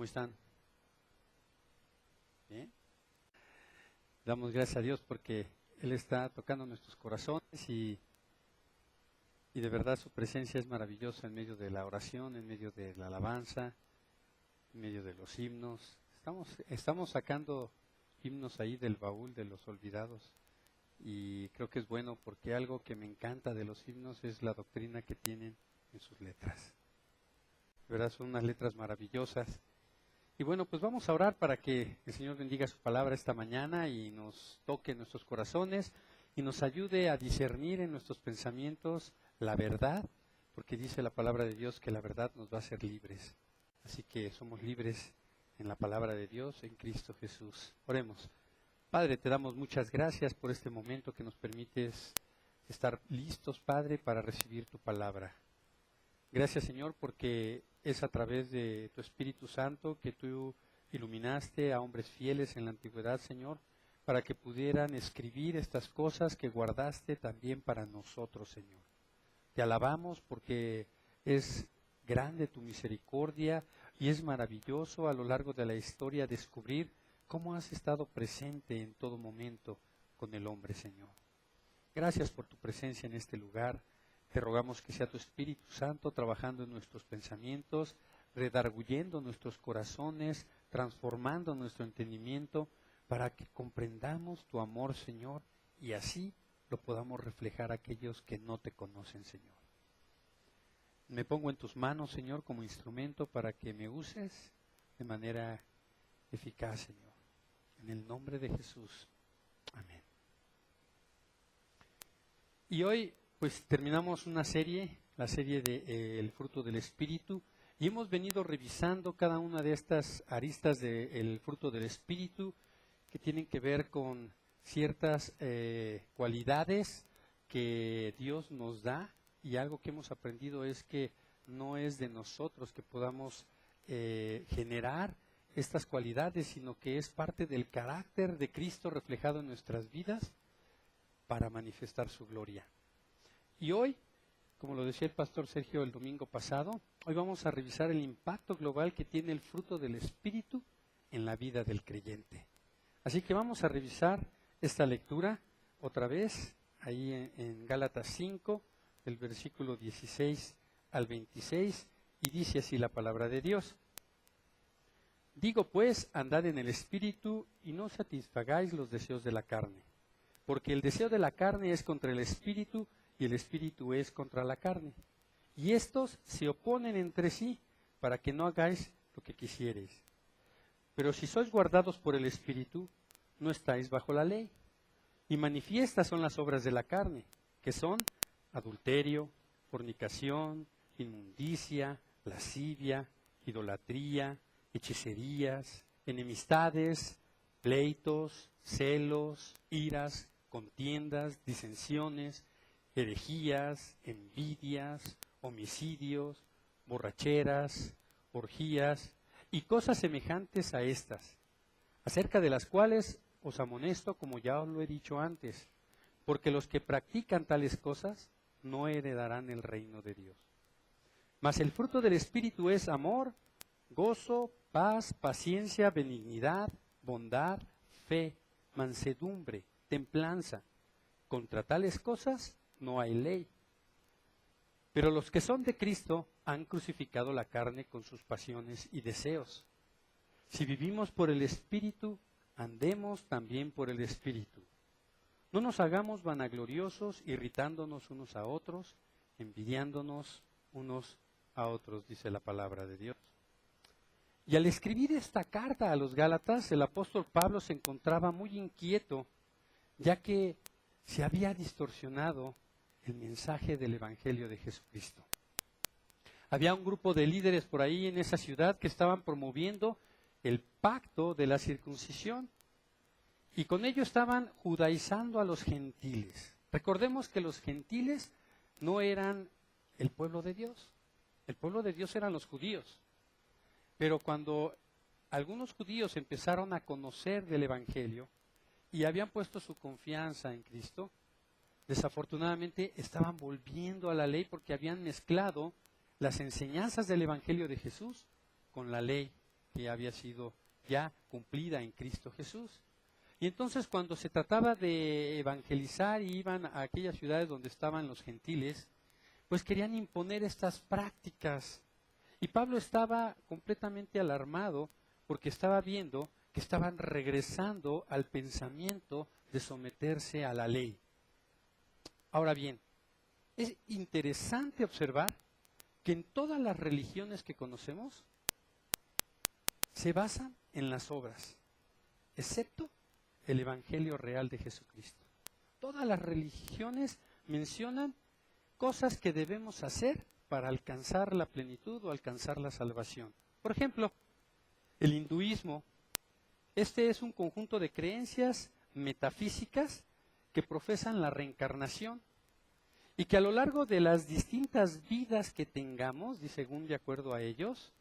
¿Cómo están? ¿Bien? Damos gracias a Dios porque Él está tocando nuestros corazones y de verdad su presencia es maravillosa en medio de la oración, en medio de la alabanza, en medio de los himnos. Estamos sacando himnos ahí del baúl de los olvidados y creo que es bueno porque algo que me encanta de los himnos es la doctrina que tienen en sus letras. De verdad son unas letras maravillosas. Y bueno, pues vamos a orar para que el Señor bendiga su palabra esta mañana y nos toque nuestros corazones y nos ayude a discernir en nuestros pensamientos la verdad, porque dice la palabra de Dios que la verdad nos va a hacer libres. Así que somos libres en la palabra de Dios, en Cristo Jesús. Oremos. Padre, te damos muchas gracias por este momento que nos permites estar listos, Padre, para recibir tu palabra. Gracias, Señor, porque es a través de tu Espíritu Santo que tú iluminaste a hombres fieles en la antigüedad, Señor, para que pudieran escribir estas cosas que guardaste también para nosotros, Señor. Te alabamos porque es grande tu misericordia y es maravilloso a lo largo de la historia descubrir cómo has estado presente en todo momento con el hombre, Señor. Gracias por tu presencia en este lugar. Te rogamos que sea tu Espíritu Santo trabajando en nuestros pensamientos, redarguyendo nuestros corazones, transformando nuestro entendimiento, para que comprendamos tu amor, Señor, y así lo podamos reflejar a aquellos que no te conocen, Señor. Me pongo en tus manos, Señor, como instrumento para que me uses de manera eficaz, Señor. En el nombre de Jesús. Amén. Y hoy pues terminamos una serie, la serie de El fruto del Espíritu, y hemos venido revisando cada una de estas aristas del fruto del Espíritu que tienen que ver con ciertas cualidades que Dios nos da, y algo que hemos aprendido es que no es de nosotros que podamos generar estas cualidades, sino que es parte del carácter de Cristo reflejado en nuestras vidas para manifestar su gloria. Y hoy, como lo decía el pastor Sergio el domingo pasado, hoy vamos a revisar el impacto global que tiene el fruto del Espíritu en la vida del creyente. Así que vamos a revisar esta lectura otra vez, ahí en Gálatas 5, del versículo 16 al 26, y dice así la palabra de Dios. Digo pues, andad en el Espíritu y no satisfagáis los deseos de la carne, porque el deseo de la carne es contra el Espíritu, y el Espíritu es contra la carne. Y estos se oponen entre sí, para que no hagáis lo que quisiereis. Pero si sois guardados por el Espíritu, no estáis bajo la ley. Y manifiestas son las obras de la carne, que son adulterio, fornicación, inmundicia, lascivia, idolatría, hechicerías, enemistades, pleitos, celos, iras, contiendas, disensiones, herejías, envidias, homicidios, borracheras, orgías y cosas semejantes a estas, acerca de las cuales os amonesto como ya os lo he dicho antes, porque los que practican tales cosas no heredarán el reino de Dios. Mas el fruto del Espíritu es amor, gozo, paz, paciencia, benignidad, bondad, fe, mansedumbre, templanza. Contra tales cosas no hay ley. Pero los que son de Cristo han crucificado la carne con sus pasiones y deseos. Si vivimos por el Espíritu, andemos también por el Espíritu. No nos hagamos vanagloriosos, irritándonos unos a otros, envidiándonos unos a otros, dice la palabra de Dios. Y al escribir esta carta a los Gálatas, el apóstol Pablo se encontraba muy inquieto, ya que se había distorsionado el mensaje del Evangelio de Jesucristo. Había un grupo de líderes por ahí en esa ciudad que estaban promoviendo el pacto de la circuncisión y con ello estaban judaizando a los gentiles. Recordemos que los gentiles no eran el pueblo de Dios. El pueblo de Dios eran los judíos. Pero cuando algunos judíos empezaron a conocer del Evangelio y habían puesto su confianza en Cristo, desafortunadamente estaban volviendo a la ley porque habían mezclado las enseñanzas del Evangelio de Jesús con la ley que había sido ya cumplida en Cristo Jesús. Y entonces cuando se trataba de evangelizar y iban a aquellas ciudades donde estaban los gentiles, pues querían imponer estas prácticas. Y Pablo estaba completamente alarmado porque estaba viendo que estaban regresando al pensamiento de someterse a la ley. Ahora bien, es interesante observar que en todas las religiones que conocemos se basan en las obras, excepto el Evangelio real de Jesucristo. Todas las religiones mencionan cosas que debemos hacer para alcanzar la plenitud o alcanzar la salvación. Por ejemplo, el hinduismo. Este es un conjunto de creencias metafísicas que profesan la reencarnación y que a lo largo de las distintas vidas que tengamos, y según de acuerdo a ellos,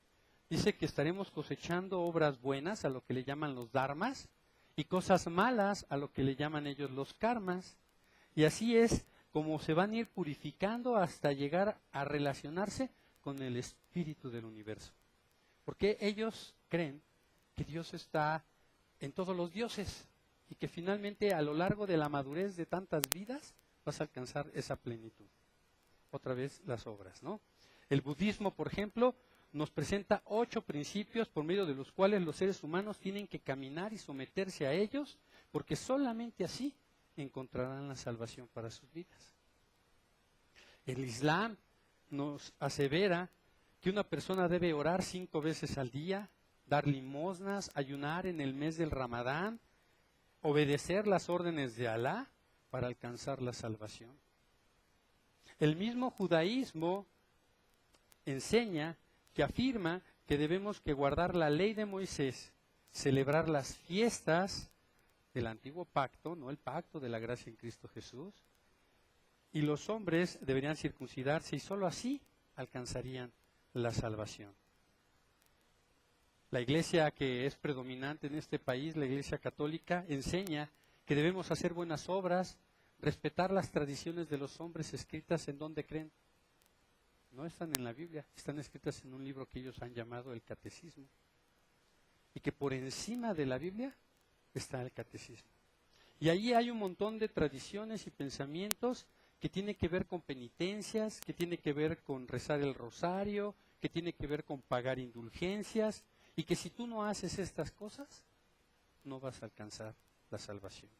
dice que estaremos cosechando obras buenas, a lo que le llaman los dharmas, y cosas malas, a lo que le llaman ellos los karmas. Y así es como se van a ir purificando hasta llegar a relacionarse con el espíritu del universo. Porque ellos creen que Dios está en todos los dioses y que finalmente a lo largo de la madurez de tantas vidas vas a alcanzar esa plenitud. Otra vez las obras, ¿no? El budismo, por ejemplo, nos presenta 8 principios por medio de los cuales los seres humanos tienen que caminar y someterse a ellos, porque solamente así encontrarán la salvación para sus vidas. El Islam nos asevera que una persona debe orar 5 veces al día, dar limosnas, ayunar en el mes del Ramadán, obedecer las órdenes de Alá para alcanzar la salvación. El mismo judaísmo enseña que afirma que debemos que guardar la ley de Moisés, celebrar las fiestas del antiguo pacto, no el pacto de la gracia en Cristo Jesús, y los hombres deberían circuncidarse y sólo así alcanzarían la salvación. La iglesia que es predominante en este país, la iglesia católica, enseña que debemos hacer buenas obras, respetar las tradiciones de los hombres escritas en donde creen. No están en la Biblia, están escritas en un libro que ellos han llamado el Catecismo. Y que por encima de la Biblia está el Catecismo. Y allí hay un montón de tradiciones y pensamientos que tienen que ver con penitencias, que tienen que ver con rezar el rosario, que tienen que ver con pagar indulgencias, y que si tú no haces estas cosas, no vas a alcanzar la salvación.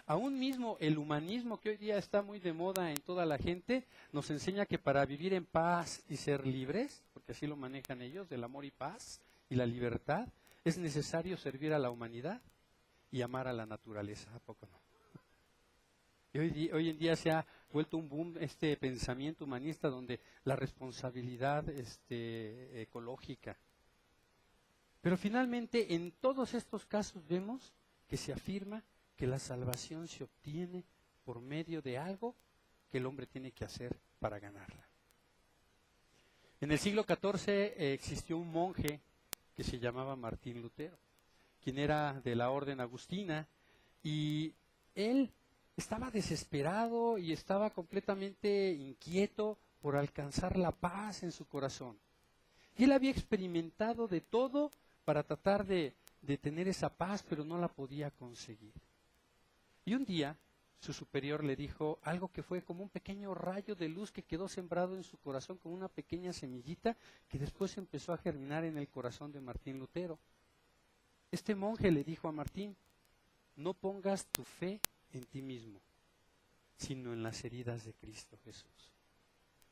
Aún mismo el humanismo, que hoy día está muy de moda en toda la gente, nos enseña que para vivir en paz y ser libres, porque así lo manejan ellos, el amor y paz y la libertad, es necesario servir a la humanidad y amar a la naturaleza. ¿A poco no? Y hoy en día se ha vuelto un boom este pensamiento humanista donde la responsabilidad ecológica. Pero finalmente en todos estos casos vemos que se afirma que la salvación se obtiene por medio de algo que el hombre tiene que hacer para ganarla. En el siglo XIV existió un monje que se llamaba Martín Lutero, quien era de la orden agustina, y él estaba desesperado y estaba completamente inquieto por alcanzar la paz en su corazón. Y él había experimentado de todo para tratar de tener esa paz, pero no la podía conseguir. Y un día su superior le dijo algo que fue como un pequeño rayo de luz que quedó sembrado en su corazón, como una pequeña semillita que después empezó a germinar en el corazón de Martín Lutero. Este monje le dijo a Martín: no pongas tu fe en ti mismo, sino en las heridas de Cristo Jesús.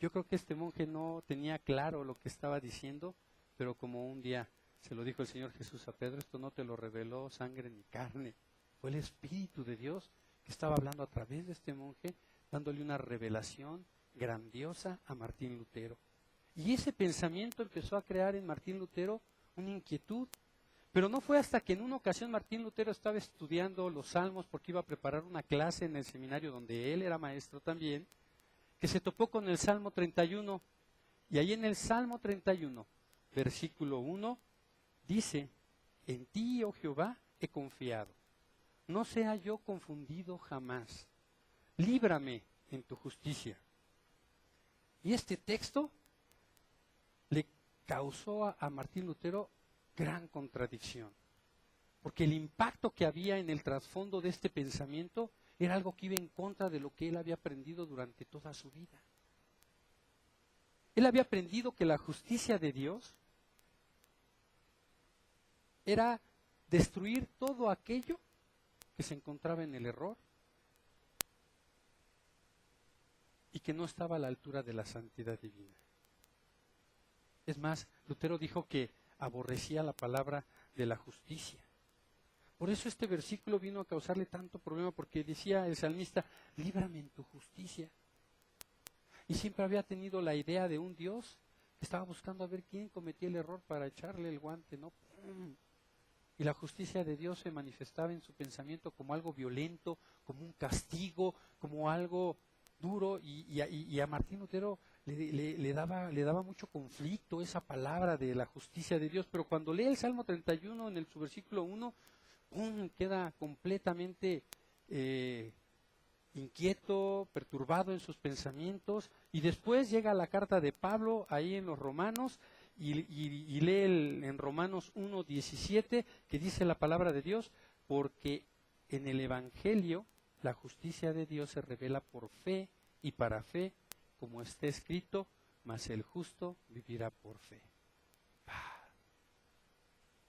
Yo creo que este monje no tenía claro lo que estaba diciendo, pero como un día se lo dijo el Señor Jesús a Pedro, esto no te lo reveló sangre ni carne, fue el Espíritu de Dios que estaba hablando a través de este monje, dándole una revelación grandiosa a Martín Lutero. Y ese pensamiento empezó a crear en Martín Lutero una inquietud. Pero no fue hasta que en una ocasión Martín Lutero estaba estudiando los salmos porque iba a preparar una clase en el seminario donde él era maestro también, que se topó con el Salmo 31. Y ahí en el Salmo 31, versículo 1, dice: en ti, oh Jehová, he confiado. No sea yo confundido jamás. Líbrame en tu justicia. Y este texto le causó a Martín Lutero gran contradicción. Porque el impacto que había en el trasfondo de este pensamiento era algo que iba en contra de lo que él había aprendido durante toda su vida. Él había aprendido que la justicia de Dios era destruir todo aquello que se encontraba en el error y que no estaba a la altura de la santidad divina. Es más, Lutero dijo que aborrecía la palabra de la justicia. Por eso este versículo vino a causarle tanto problema, porque decía el salmista, líbrame en tu justicia. Y siempre había tenido la idea de un Dios que estaba buscando a ver quién cometía el error para echarle el guante, ¿no? ¡Pum! Y la justicia de Dios se manifestaba en su pensamiento como algo violento, como un castigo, como algo duro, y a Martín Lutero le daba mucho conflicto esa palabra de la justicia de Dios. Pero cuando lee el Salmo 31 en su versículo 1, queda completamente inquieto, perturbado en sus pensamientos, y después llega la carta de Pablo ahí en los Romanos, y lee en Romanos 1:17, que dice la palabra de Dios, porque en el Evangelio la justicia de Dios se revela por fe y para fe, como está escrito, mas el justo vivirá por fe.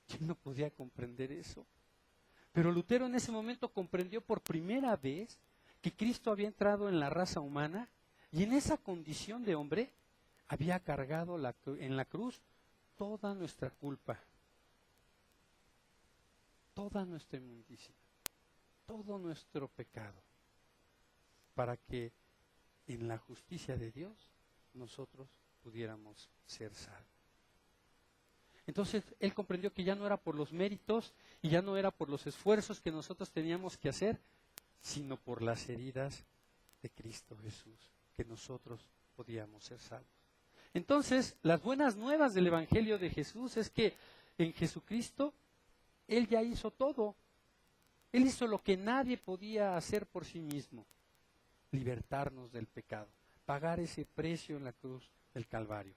¿Quién no podía comprender eso? Pero Lutero en ese momento comprendió por primera vez que Cristo había entrado en la raza humana y en esa condición de hombre había cargado en la cruz toda nuestra culpa, toda nuestra inmundicia, todo nuestro pecado, para que en la justicia de Dios nosotros pudiéramos ser salvos. Entonces él comprendió que ya no era por los méritos y ya no era por los esfuerzos que nosotros teníamos que hacer, sino por las heridas de Cristo Jesús, que nosotros podíamos ser salvos. Entonces, las buenas nuevas del Evangelio de Jesús es que en Jesucristo Él ya hizo todo. Él hizo lo que nadie podía hacer por sí mismo: libertarnos del pecado, pagar ese precio en la cruz del Calvario.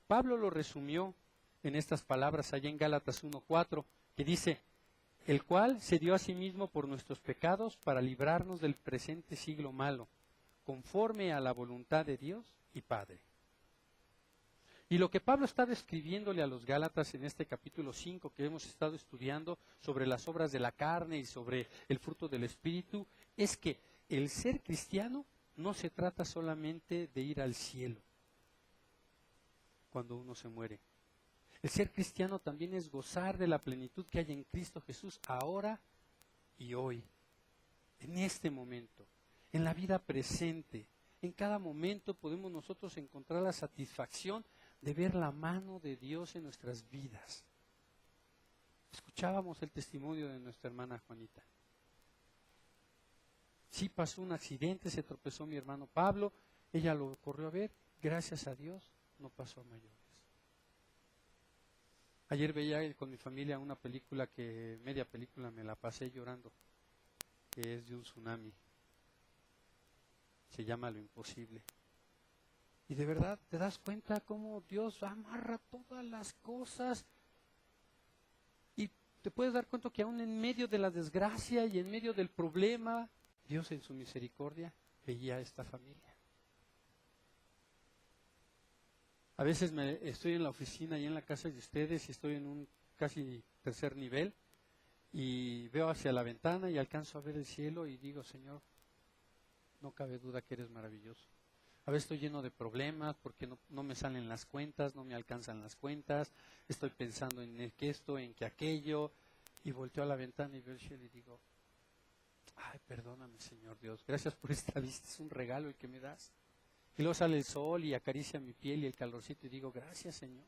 Pablo lo resumió en estas palabras allá en Gálatas 1:4, que dice: el cual se dio a sí mismo por nuestros pecados para librarnos del presente siglo malo, conforme a la voluntad de Dios y Padre. Y lo que Pablo estaba escribiéndole a los Gálatas en este capítulo 5 que hemos estado estudiando sobre las obras de la carne y sobre el fruto del Espíritu, es que el ser cristiano no se trata solamente de ir al cielo cuando uno se muere. El ser cristiano también es gozar de la plenitud que hay en Cristo Jesús ahora y hoy, en este momento, en la vida presente. En cada momento podemos nosotros encontrar la satisfacción de ver la mano de Dios en nuestras vidas. Escuchábamos el testimonio de nuestra hermana Juanita. Sí pasó un accidente, se tropezó mi hermano Pablo, ella lo corrió a ver, gracias a Dios no pasó a mayores. Ayer veía con mi familia una película que, media película me la pasé llorando, que es de un tsunami. Se llama Lo Imposible. Y de verdad te das cuenta cómo Dios amarra todas las cosas. Y te puedes dar cuenta que aún en medio de la desgracia y en medio del problema, Dios en su misericordia veía a esta familia. A veces estoy en la oficina y en la casa de ustedes y estoy en un casi tercer nivel y veo hacia la ventana y alcanzo a ver el cielo y digo: Señor, no cabe duda que eres maravilloso. A veces estoy lleno de problemas porque no me salen las cuentas, no me alcanzan las cuentas, estoy pensando en que esto, en que aquello, y volteo a la ventana y veo el cielo y digo: ay, perdóname, Señor Dios, gracias por esta vista, es un regalo el que me das. Y luego sale el sol y acaricia mi piel y el calorcito y digo: gracias, Señor.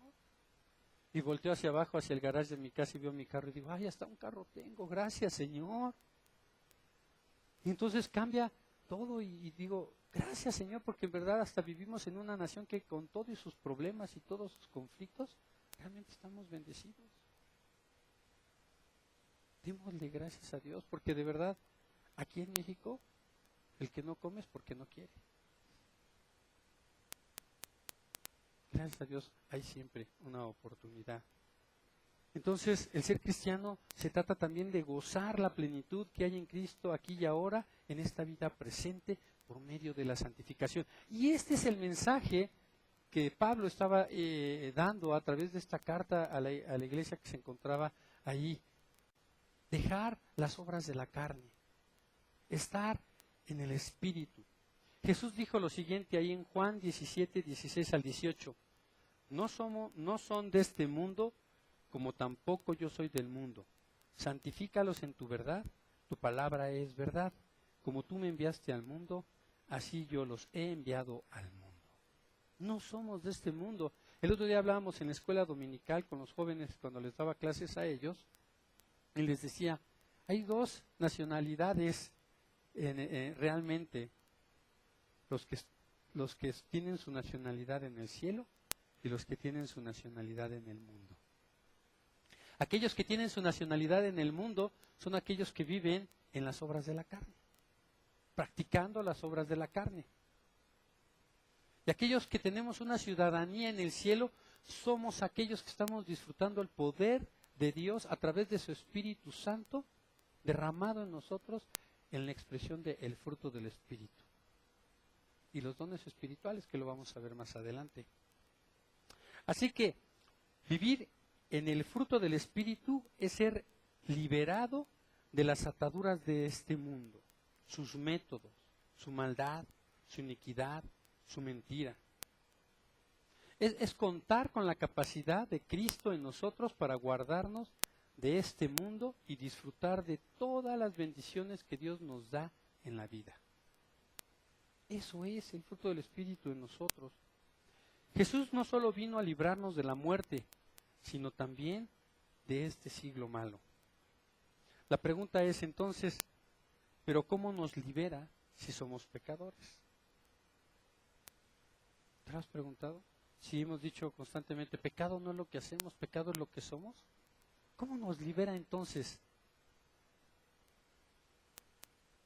Y volteo hacia abajo, hacia el garaje de mi casa y veo mi carro y digo: ay, hasta un carro tengo, gracias, Señor. Y entonces cambia todo y digo: gracias, Señor, porque en verdad hasta vivimos en una nación que con todos sus problemas y todos sus conflictos, realmente estamos bendecidos. Démosle gracias a Dios, porque de verdad, aquí en México, el que no come es porque no quiere. Gracias a Dios hay siempre una oportunidad Entonces, el ser cristiano se trata también de gozar la plenitud que hay en Cristo aquí y ahora, en esta vida presente, por medio de la santificación. Y este es el mensaje que Pablo estaba dando a través de esta carta a la iglesia que se encontraba ahí. Dejar las obras de la carne, estar en el Espíritu. Jesús dijo lo siguiente ahí en Juan 17, 16 al 18. No son de este mundo, como tampoco yo soy del mundo. Santifícalos en tu verdad, tu palabra es verdad. Como tú me enviaste al mundo, así yo los he enviado al mundo. No somos de este mundo. El otro día hablábamos en la escuela dominical con los jóvenes cuando les daba clases a ellos, y les decía, hay dos nacionalidades realmente, los que tienen su nacionalidad en el cielo y los que tienen su nacionalidad en el mundo. Aquellos que tienen su nacionalidad en el mundo son aquellos que viven en las obras de la carne, practicando las obras de la carne. Y aquellos que tenemos una ciudadanía en el cielo, somos aquellos que estamos disfrutando el poder de Dios a través de su Espíritu Santo, derramado en nosotros en la expresión del fruto del Espíritu. Y los dones espirituales, que lo vamos a ver más adelante. Así que vivir en el fruto del Espíritu es ser liberado de las ataduras de este mundo, sus métodos, su maldad, su iniquidad, su mentira. Es contar con la capacidad de Cristo en nosotros para guardarnos de este mundo y disfrutar de todas las bendiciones que Dios nos da en la vida. Eso es el fruto del Espíritu en nosotros. Jesús no solo vino a librarnos de la muerte, sino también de este siglo malo. La pregunta es entonces, ¿pero cómo nos libera si somos pecadores? ¿Te lo has preguntado? Si hemos dicho constantemente, pecado no es lo que hacemos, pecado es lo que somos. ¿Cómo nos libera entonces?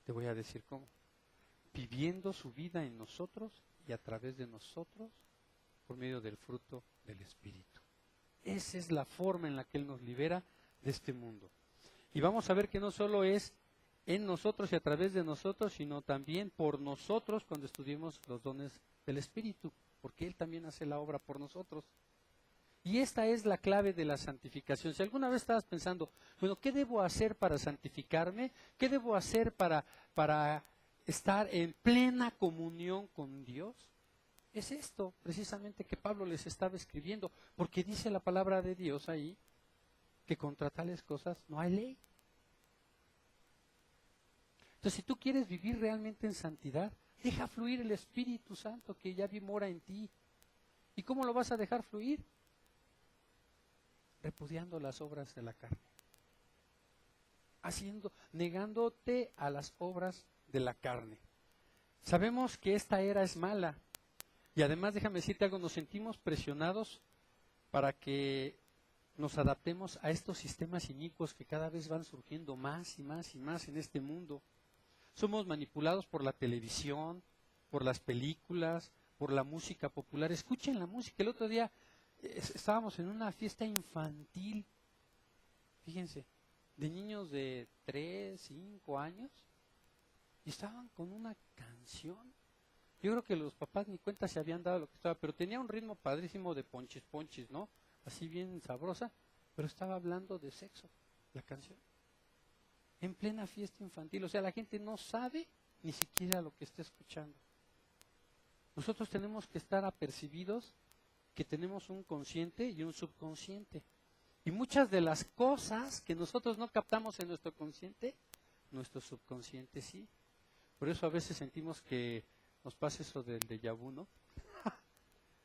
Te voy a decir cómo. Viviendo su vida en nosotros y a través de nosotros por medio del fruto del Espíritu. Esa es la forma en la que Él nos libera de este mundo. Y vamos a ver que no solo es en nosotros y a través de nosotros, sino también por nosotros cuando estudiemos los dones del Espíritu, porque Él también hace la obra por nosotros. Y esta es la clave de la santificación. Si alguna vez estabas pensando, bueno, ¿qué debo hacer para santificarme? ¿Qué debo hacer para estar en plena comunión con Dios? Es esto precisamente que Pablo les estaba escribiendo, porque dice la palabra de Dios ahí que contra tales cosas no hay ley. Entonces, si tú quieres vivir realmente en santidad, deja fluir el Espíritu Santo que ya mora en ti. ¿Y cómo lo vas a dejar fluir? Repudiando las obras de la carne. Negándote a las obras de la carne. Sabemos que esta era es mala. Y además, déjame decirte algo, nos sentimos presionados para que nos adaptemos a estos sistemas inicuos que cada vez van surgiendo más y más y más en este mundo. Somos manipulados por la televisión, por las películas, por la música popular. Escuchen la música. El otro día estábamos en una fiesta infantil, fíjense, de niños de 3, 5 años, y estaban con una canción. Yo creo que los papás ni cuenta se habían dado lo que estaba, pero tenía un ritmo padrísimo de ponches, ponches, ¿no? Así bien sabrosa, pero estaba hablando de sexo, la canción. En plena fiesta infantil, o sea, la gente no sabe ni siquiera lo que está escuchando. Nosotros tenemos que estar apercibidos que tenemos un consciente y un subconsciente. Y muchas de las cosas que nosotros no captamos en nuestro consciente, nuestro subconsciente sí. Por eso a veces sentimos que nos pasa eso del déjà vu, ¿no?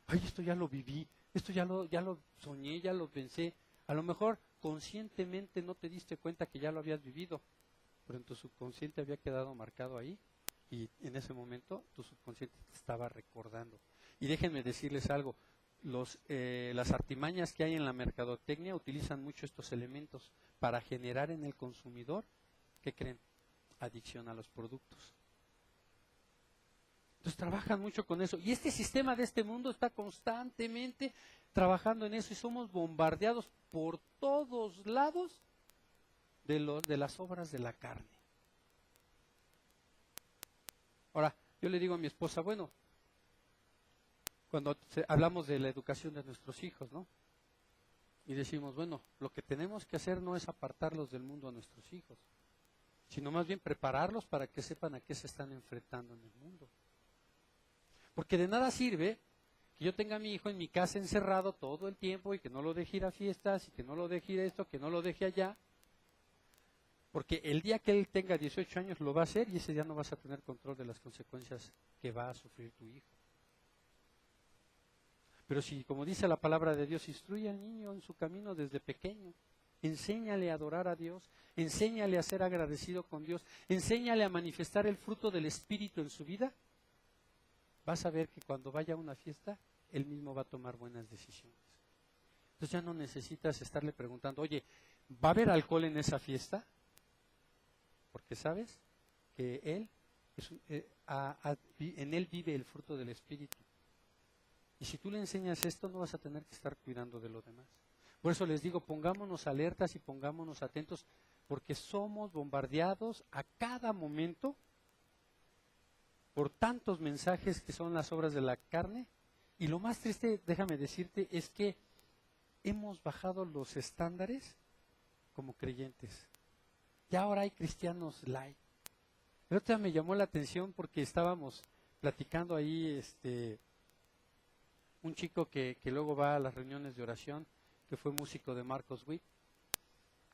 Ay, esto ya lo viví, esto ya lo soñé, ya lo pensé. A lo mejor conscientemente no te diste cuenta que ya lo habías vivido, pero en tu subconsciente había quedado marcado ahí y en ese momento tu subconsciente te estaba recordando. Y déjenme decirles algo, las artimañas que hay en la mercadotecnia utilizan mucho estos elementos para generar en el consumidor, ¿qué creen? Adicción a los productos. Entonces trabajan mucho con eso. Y este sistema de este mundo está constantemente trabajando en eso y somos bombardeados por todos lados de las obras de la carne. Ahora, yo le digo a mi esposa, bueno, cuando hablamos de la educación de nuestros hijos, ¿no? Y decimos, bueno, lo que tenemos que hacer no es apartarlos del mundo a nuestros hijos, sino más bien prepararlos para que sepan a qué se están enfrentando en el mundo. Porque de nada sirve que yo tenga a mi hijo en mi casa encerrado todo el tiempo y que no lo deje ir a fiestas y que no lo deje ir a esto, que no lo deje allá. Porque el día que él tenga 18 años lo va a hacer y ese día no vas a tener control de las consecuencias que va a sufrir tu hijo. Pero si, como dice la palabra de Dios, instruye al niño en su camino desde pequeño, enséñale a adorar a Dios, enséñale a ser agradecido con Dios, enséñale a manifestar el fruto del Espíritu en su vida, vas a ver que cuando vaya a una fiesta, él mismo va a tomar buenas decisiones. Entonces ya no necesitas estarle preguntando, oye, ¿va a haber alcohol en esa fiesta? Porque sabes que él en él vive el fruto del Espíritu. Y si tú le enseñas esto, no vas a tener que estar cuidando de lo demás. Por eso les digo, pongámonos alertas y pongámonos atentos, porque somos bombardeados a cada momento por tantos mensajes que son las obras de la carne. Y lo más triste, déjame decirte, es que hemos bajado los estándares como creyentes. Ya ahora hay cristianos light. El otro día me llamó la atención porque estábamos platicando ahí, un chico que luego va a las reuniones de oración, que fue músico de Marcos Witt,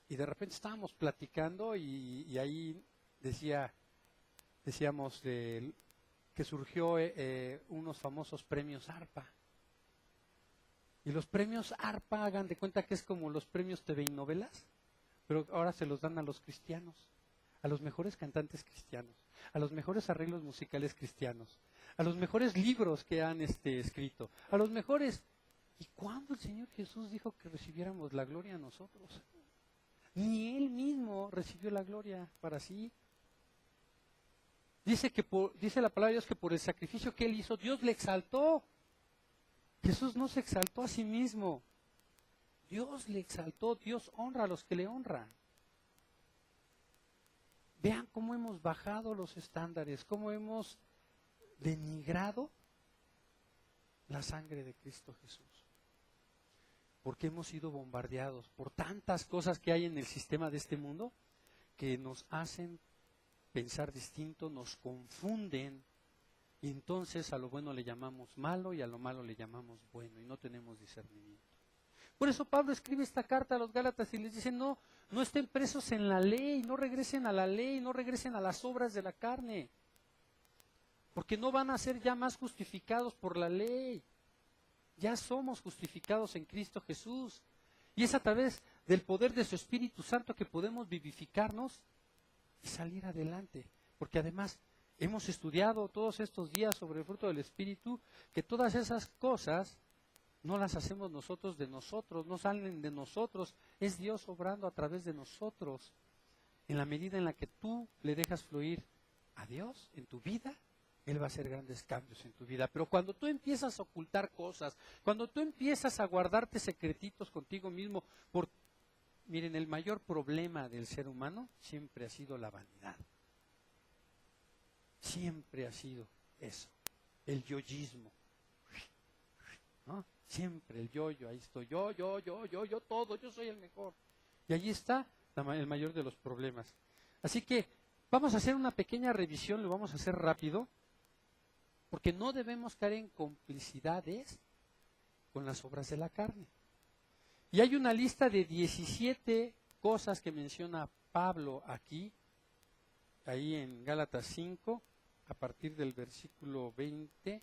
y de repente estábamos platicando y ahí decíamos que surgió unos famosos premios ARPA. Y los premios ARPA, hagan de cuenta que es como los premios TV y novelas, pero ahora se los dan a los cristianos, a los mejores cantantes cristianos, a los mejores arreglos musicales cristianos, a los mejores libros que han escrito, a los mejores. ¿Y cuándo el Señor Jesús dijo que recibiéramos la gloria a nosotros? Ni Él mismo recibió la gloria para sí. Dice la palabra de Dios que por el sacrificio que Él hizo, Dios le exaltó. Jesús no se exaltó a sí mismo. Dios le exaltó, Dios honra a los que le honran. Vean cómo hemos bajado los estándares, cómo hemos denigrado la sangre de Cristo Jesús. Porque hemos sido bombardeados por tantas cosas que hay en el sistema de este mundo que nos hacen pensar distinto, nos confunden, y entonces a lo bueno le llamamos malo y a lo malo le llamamos bueno y no tenemos discernimiento. Por eso Pablo escribe esta carta a los Gálatas y les dice, no estén presos en la ley, no regresen a la ley, no regresen a las obras de la carne, porque no van a ser ya más justificados por la ley. Ya somos justificados en Cristo Jesús. Y es a través del poder de su Espíritu Santo que podemos vivificarnos y salir adelante. Porque además hemos estudiado todos estos días sobre el fruto del Espíritu, que todas esas cosas no las hacemos nosotros de nosotros, no salen de nosotros, es Dios obrando a través de nosotros. En la medida en la que tú le dejas fluir a Dios en tu vida, Él va a hacer grandes cambios en tu vida. Pero cuando tú empiezas a ocultar cosas, cuando tú empiezas a guardarte secretitos contigo mismo, miren, el mayor problema del ser humano siempre ha sido la vanidad. Siempre ha sido eso, el yoyismo. ¿No? Siempre el yo, ahí estoy, yo, todo, yo soy el mejor. Y allí está el mayor de los problemas. Así que vamos a hacer una pequeña revisión, lo vamos a hacer rápido, porque no debemos caer en complicidades con las obras de la carne. Y hay una lista de 17 cosas que menciona Pablo aquí, ahí en Gálatas 5, a partir del versículo 20,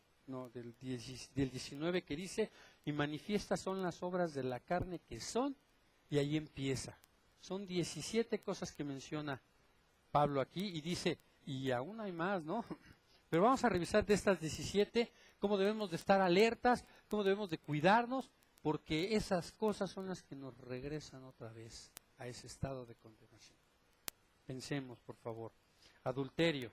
del 19, que dice, y manifiestas son las obras de la carne que son, y ahí empieza. Son 17 cosas que menciona Pablo aquí, y dice, y aún hay más, ¿no? Pero vamos a revisar de estas 17, cómo debemos de estar alertas, cómo debemos de cuidarnos, porque esas cosas son las que nos regresan otra vez a ese estado de condenación. Pensemos, por favor. Adulterio.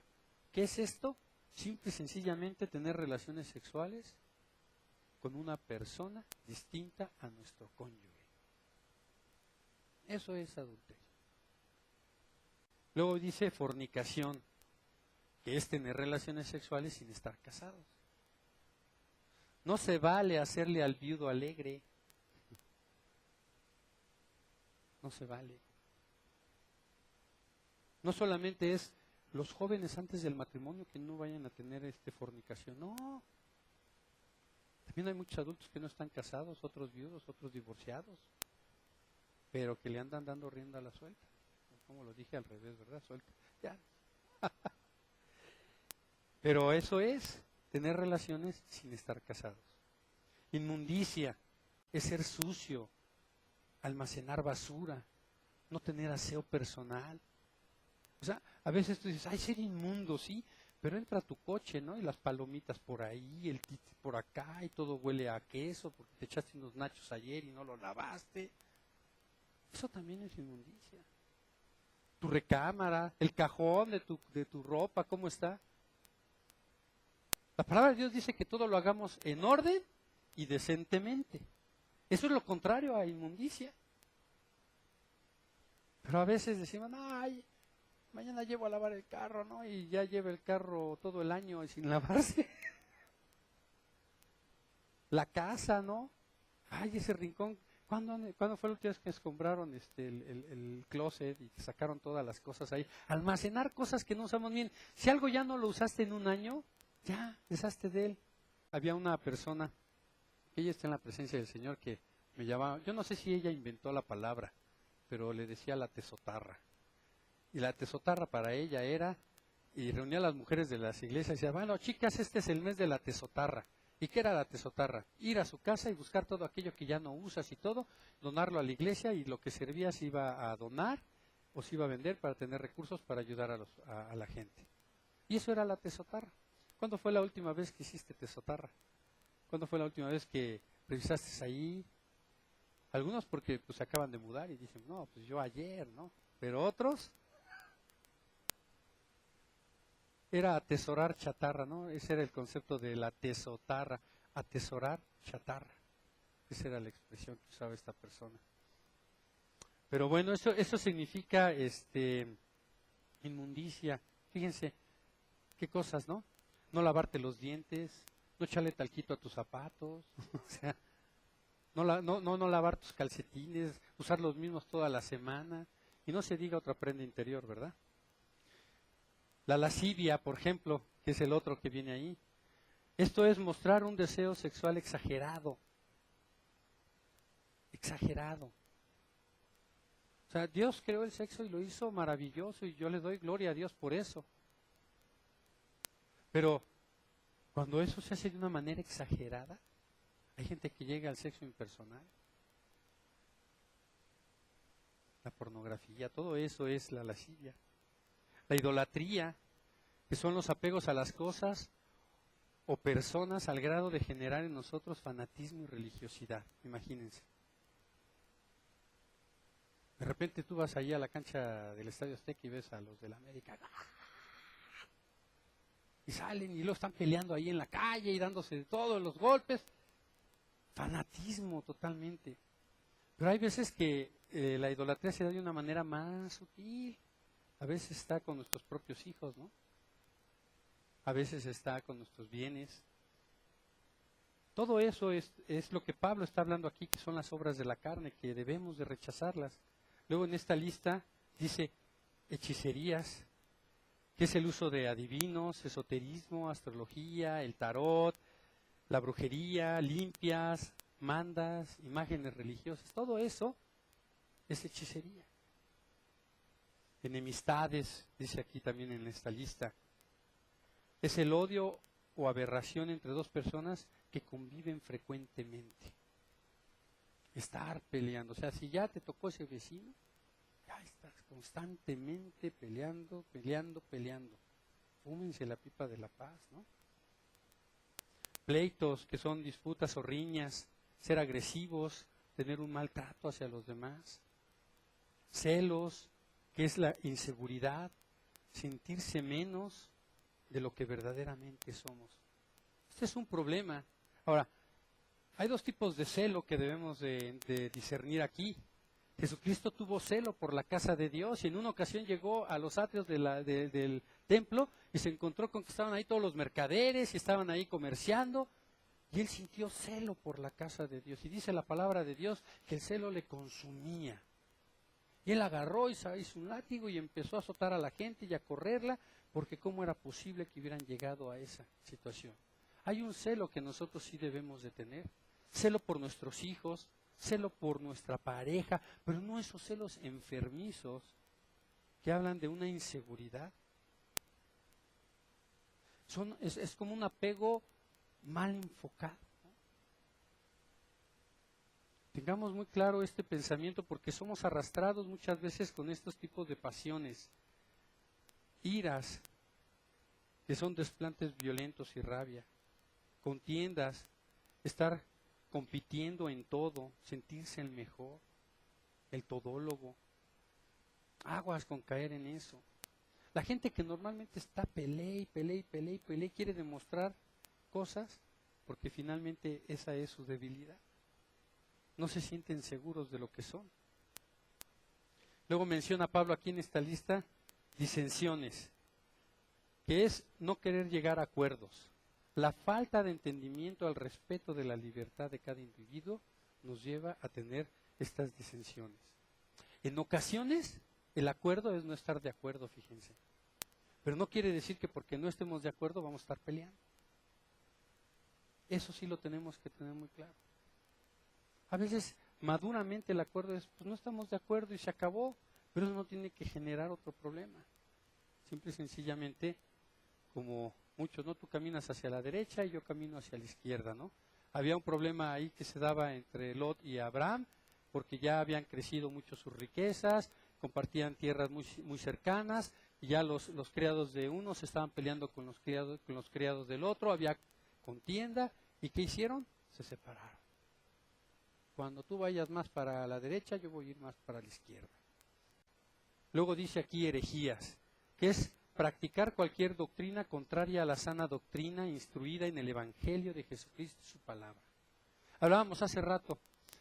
¿Qué es esto? Simple y sencillamente tener relaciones sexuales con una persona distinta a nuestro cónyuge. Eso es adulterio. Luego dice fornicación, que es tener relaciones sexuales sin estar casados. No se vale hacerle al viudo alegre. No se vale. No solamente es los jóvenes antes del matrimonio que no vayan a tener fornicación, no. También hay muchos adultos que no están casados, otros viudos, otros divorciados, pero que le andan dando rienda a la suelta. Como lo dije al revés, ¿verdad? Suelta. Ya. Pero eso es tener relaciones sin estar casados. Inmundicia es ser sucio, almacenar basura, no tener aseo personal. O sea, a veces tú dices, ay, ser inmundo, sí, pero entra a tu coche, ¿no? Y las palomitas por ahí, el tite por acá, y todo huele a queso, porque te echaste unos nachos ayer y no lo lavaste. Eso también es inmundicia. Tu recámara, el cajón de tu ropa, ¿cómo está? La palabra de Dios dice que todo lo hagamos en orden y decentemente. Eso es lo contrario a inmundicia. Pero a veces decimos, ay, mañana llevo a lavar el carro, ¿no? Y ya lleva el carro todo el año sin lavarse. La casa, ¿no? Ay, ese rincón. ¿Cuándo fue la última vez que compraron el closet y sacaron todas las cosas ahí? Almacenar cosas que no usamos bien. Si algo ya no lo usaste en un año, ya, deshazte de él. Había una persona, ella está en la presencia del Señor, que me llamaba, yo no sé si ella inventó la palabra, pero le decía la tesotarra. Y la tesotarra para ella era, y reunía a las mujeres de las iglesias y decía, bueno, chicas, este es el mes de la tesotarra. ¿Y qué era la tesotarra? Ir a su casa y buscar todo aquello que ya no usas y todo, donarlo a la iglesia, y lo que servía se iba a donar o se iba a vender para tener recursos para ayudar a la gente. Y eso era la tesotarra. ¿Cuándo fue la última vez que hiciste tesotarra? ¿Cuándo fue la última vez que revisaste ahí? Algunos porque pues se acaban de mudar y dicen, no, pues yo ayer, ¿no? Pero otros era atesorar chatarra, ¿no? Ese era el concepto de la tesotarra, atesorar chatarra. Esa era la expresión que usaba esta persona. Pero bueno, eso significa inmundicia. Fíjense, qué cosas, ¿no? No lavarte los dientes, no echarle talquito a tus zapatos, o sea, no lavar tus calcetines, usar los mismos toda la semana, y no se diga otra prenda interior, ¿verdad? La lascivia, por ejemplo, que es el otro que viene ahí. Esto es mostrar un deseo sexual exagerado. Exagerado. O sea, Dios creó el sexo y lo hizo maravilloso, y yo le doy gloria a Dios por eso. Pero cuando eso se hace de una manera exagerada, hay gente que llega al sexo impersonal. La pornografía, todo eso es la lascivia. La idolatría, que son los apegos a las cosas o personas al grado de generar en nosotros fanatismo y religiosidad. Imagínense. De repente tú vas allí a la cancha del Estadio Azteca y ves a los de la América. Y salen y luego están peleando ahí en la calle y dándose de todos los golpes. Fanatismo totalmente. Pero hay veces que la idolatría se da de una manera más sutil. A veces está con nuestros propios hijos, ¿no? A veces está con nuestros bienes. Todo eso es lo que Pablo está hablando aquí, que son las obras de la carne, que debemos de rechazarlas. Luego en esta lista dice hechicerías, que es el uso de adivinos, esoterismo, astrología, el tarot, la brujería, limpias, mandas, imágenes religiosas. Todo eso es hechicería. Enemistades, dice aquí también en esta lista. Es el odio o aberración entre dos personas que conviven frecuentemente. Estar peleando. O sea, si ya te tocó ese vecino, ya estás constantemente peleando. Fúmense la pipa de la paz, ¿no? Pleitos, que son disputas o riñas, ser agresivos, tener un maltrato hacia los demás. Celos, que es la inseguridad, sentirse menos de lo que verdaderamente somos. Este es un problema. Ahora, Hay dos tipos de celo que debemos de discernir aquí. Jesucristo tuvo celo por la casa de Dios y en una ocasión llegó a los atrios del templo y se encontró con que estaban ahí todos los mercaderes y estaban ahí comerciando y él sintió celo por la casa de Dios. Y dice la palabra de Dios que el celo le consumía. Y él agarró y hizo un látigo y empezó a azotar a la gente y a correrla porque cómo era posible que hubieran llegado a esa situación. Hay un celo que nosotros sí debemos de tener, celo por nuestros hijos, celo por nuestra pareja, pero no esos celos enfermizos que hablan de una inseguridad. Es como un apego mal enfocado. Tengamos muy claro este pensamiento porque somos arrastrados muchas veces con estos tipos de pasiones, iras, que son desplantes violentos y rabia, contiendas, estar compitiendo en todo, sentirse el mejor, el todólogo. Aguas con caer en eso. La gente que normalmente está pelea, quiere demostrar cosas porque finalmente esa es su debilidad. No se sienten seguros de lo que son. Luego menciona Pablo aquí en esta lista disensiones, que es no querer llegar a acuerdos. La falta de entendimiento al respeto de la libertad de cada individuo nos lleva a tener estas disensiones. En ocasiones, el acuerdo es no estar de acuerdo, fíjense. Pero no quiere decir que porque no estemos de acuerdo vamos a estar peleando. Eso sí lo tenemos que tener muy claro. A veces, maduramente el acuerdo es, pues no estamos de acuerdo y se acabó, pero eso no tiene que generar otro problema. Simple y sencillamente, como muchos, ¿no? Tú caminas hacia la derecha y yo camino hacia la izquierda, ¿no? Había un problema ahí que se daba entre Lot y Abraham, porque ya habían crecido mucho sus riquezas, compartían tierras muy cercanas, y ya los criados de uno se estaban peleando con los criados del otro, había contienda, ¿y qué hicieron? Se separaron. Cuando tú vayas más para la derecha, yo voy a ir más para la izquierda. Luego dice aquí herejías, que es practicar cualquier doctrina contraria a la sana doctrina instruida en el Evangelio de Jesucristo y su palabra. Hablábamos hace rato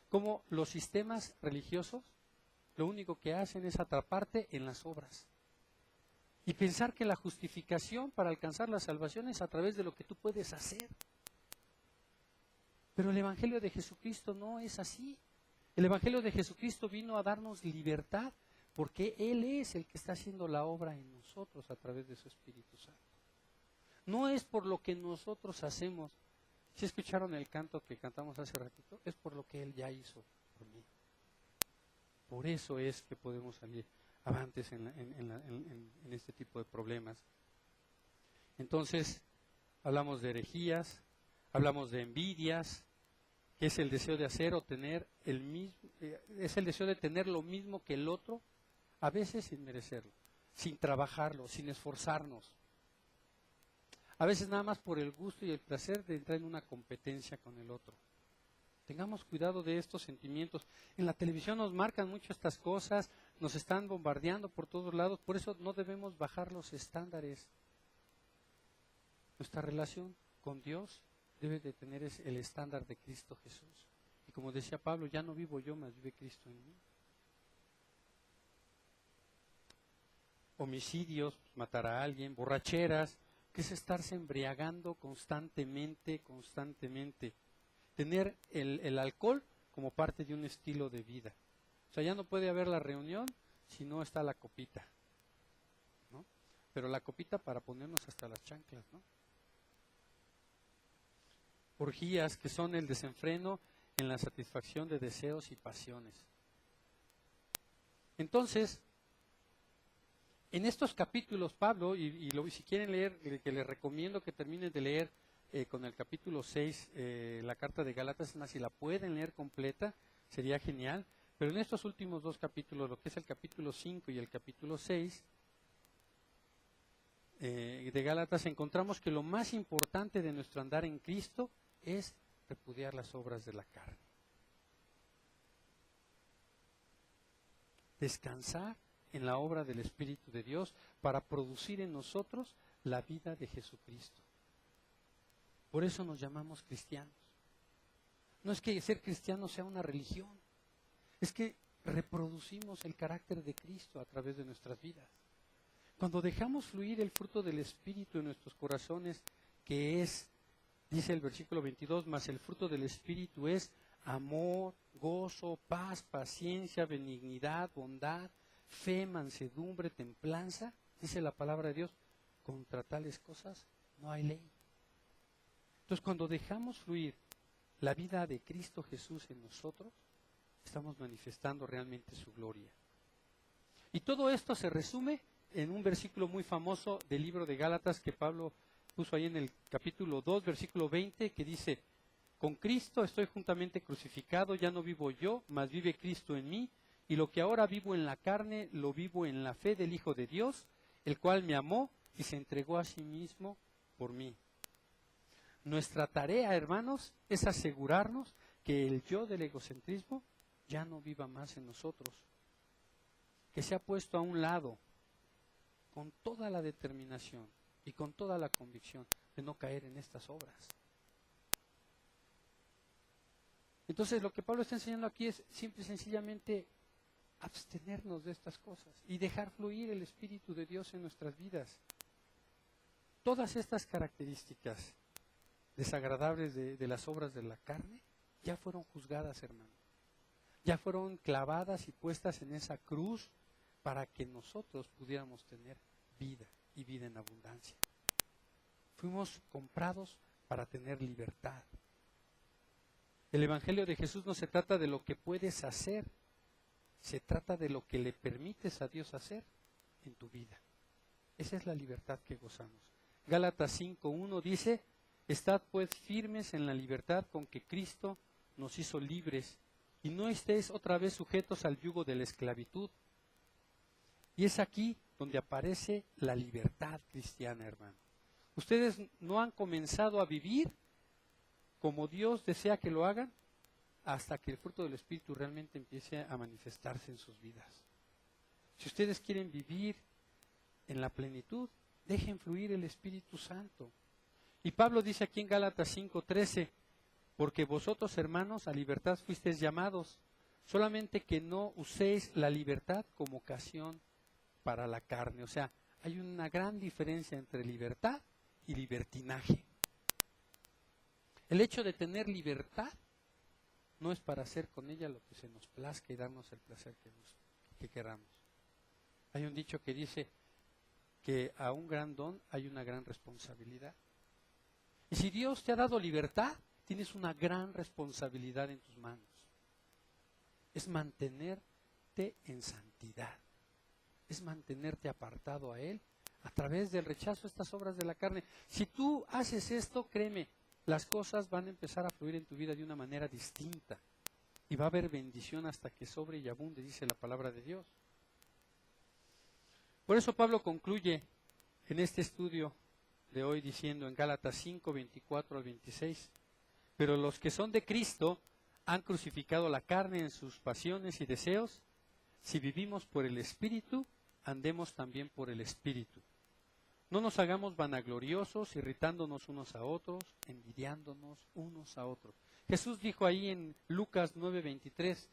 cómo los sistemas religiosos lo único que hacen es atraparte en las obras y pensar que la justificación para alcanzar la salvación es a través de lo que tú puedes hacer. Pero el Evangelio de Jesucristo no es así. El Evangelio de Jesucristo vino a darnos libertad porque Él es el que está haciendo la obra en nosotros a través de su Espíritu Santo. No es por lo que nosotros hacemos. ¿Sí escucharon el canto que cantamos hace ratito? Es por lo que Él ya hizo por mí. Por eso es que podemos salir avantes en este tipo de problemas. Entonces, hablamos de herejías, hablamos de envidias, que es el deseo de hacer o tener es el deseo de tener lo mismo que el otro, a veces sin merecerlo, sin trabajarlo, sin esforzarnos. A veces nada más por el gusto y el placer de entrar en una competencia con el otro. Tengamos cuidado de estos sentimientos. En la televisión nos marcan mucho estas cosas, nos están bombardeando por todos lados, por eso no debemos bajar los estándares. Nuestra relación con Dios debe de tener el estándar de Cristo Jesús. Y como decía Pablo, ya no vivo yo, mas vive Cristo en mí. Homicidios, matar a alguien, borracheras, que es estarse embriagando constantemente. Tener el alcohol como parte de un estilo de vida. O sea, ya no puede haber la reunión si no está la copita, ¿no? Pero la copita para ponernos hasta las chanclas, ¿no? Orgías, que son el desenfreno en la satisfacción de deseos y pasiones. Entonces, en estos capítulos, Pablo, si quieren leer, que les recomiendo que terminen de leer con el capítulo 6, la carta de Gálatas, es más, si la pueden leer completa, sería genial. Pero en estos últimos dos capítulos, lo que es el capítulo 5 y el capítulo 6 de Gálatas, encontramos que lo más importante de nuestro andar en Cristo es repudiar las obras de la carne. Descansar en la obra del Espíritu de Dios para producir en nosotros la vida de Jesucristo. Por eso nos llamamos cristianos. No es que ser cristiano sea una religión, es que reproducimos el carácter de Cristo a través de nuestras vidas. Cuando dejamos fluir el fruto del Espíritu en nuestros corazones, que es, dice el versículo 22, mas el fruto del Espíritu es amor, gozo, paz, paciencia, benignidad, bondad, fe, mansedumbre, templanza, dice la palabra de Dios, contra tales cosas no hay ley. Entonces, cuando dejamos fluir la vida de Cristo Jesús en nosotros, estamos manifestando realmente su gloria. Y todo esto se resume en un versículo muy famoso del libro de Gálatas que Pablo puso ahí en el capítulo 2, versículo 20, que dice, con Cristo estoy juntamente crucificado, ya no vivo yo, mas vive Cristo en mí, y lo que ahora vivo en la carne, lo vivo en la fe del Hijo de Dios, el cual me amó y se entregó a sí mismo por mí. Nuestra tarea, hermanos, es asegurarnos que el yo del egocentrismo ya no viva más en nosotros, que se ha puesto a un lado con toda la determinación y con toda la convicción de no caer en estas obras. Entonces, lo que Pablo está enseñando aquí es simple y sencillamente abstenernos de estas cosas y dejar fluir el Espíritu de Dios en nuestras vidas. Todas estas características desagradables de las obras de la carne ya fueron juzgadas, hermano. Ya fueron clavadas y puestas en esa cruz para que nosotros pudiéramos tener vida y vida en abundancia. Fuimos comprados para tener libertad. El Evangelio de Jesús no se trata de lo que puedes hacer, se trata de lo que le permites a Dios hacer en tu vida. Esa es la libertad que gozamos. Gálatas 5:1 dice, estad pues firmes en la libertad con que Cristo nos hizo libres, y no estéis otra vez sujetos al yugo de la esclavitud. Y es aquí donde aparece la libertad cristiana, hermano. Ustedes no han comenzado a vivir como Dios desea que lo hagan hasta que el fruto del Espíritu realmente empiece a manifestarse en sus vidas. Si ustedes quieren vivir en la plenitud, dejen fluir el Espíritu Santo. Y Pablo dice aquí en Gálatas 5:13, porque vosotros, hermanos, a libertad fuisteis llamados, solamente que no uséis la libertad como ocasión para la carne. O sea, hay una gran diferencia entre libertad y libertinaje. El hecho de tener libertad no es para hacer con ella lo que se nos plazca y darnos el placer que queramos. Hay un dicho que dice que a un gran don hay una gran responsabilidad. Y si Dios te ha dado libertad, tienes una gran responsabilidad en tus manos. Es mantenerte en santidad. Es mantenerte apartado a Él a través del rechazo a estas obras de la carne. Si tú haces esto, créeme, las cosas van a empezar a fluir en tu vida de una manera distinta. Y va a haber bendición hasta que sobre y abunde, dice la palabra de Dios. Por eso Pablo concluye en este estudio de hoy diciendo en Gálatas 5:24 al 26, pero los que son de Cristo han crucificado la carne en sus pasiones y deseos. Si vivimos por el Espíritu, andemos también por el Espíritu. No nos hagamos vanagloriosos, irritándonos unos a otros, envidiándonos unos a otros. Jesús dijo ahí en Lucas 9:23,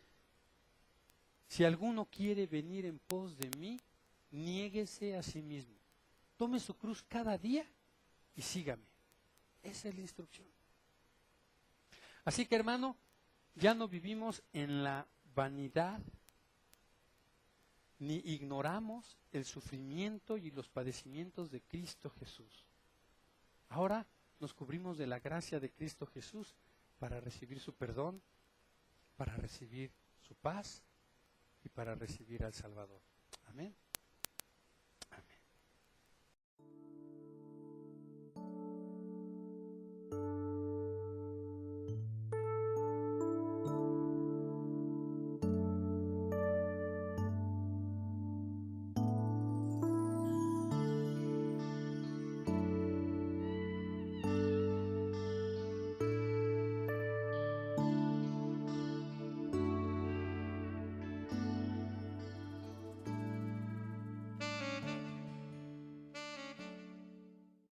si alguno quiere venir en pos de mí, niéguese a sí mismo. Tome su cruz cada día y sígame. Esa es la instrucción. Así que, hermano, ya no vivimos en la vanidad, ni ignoramos el sufrimiento y los padecimientos de Cristo Jesús. Ahora nos cubrimos de la gracia de Cristo Jesús para recibir su perdón, para recibir su paz y para recibir al Salvador. Amén.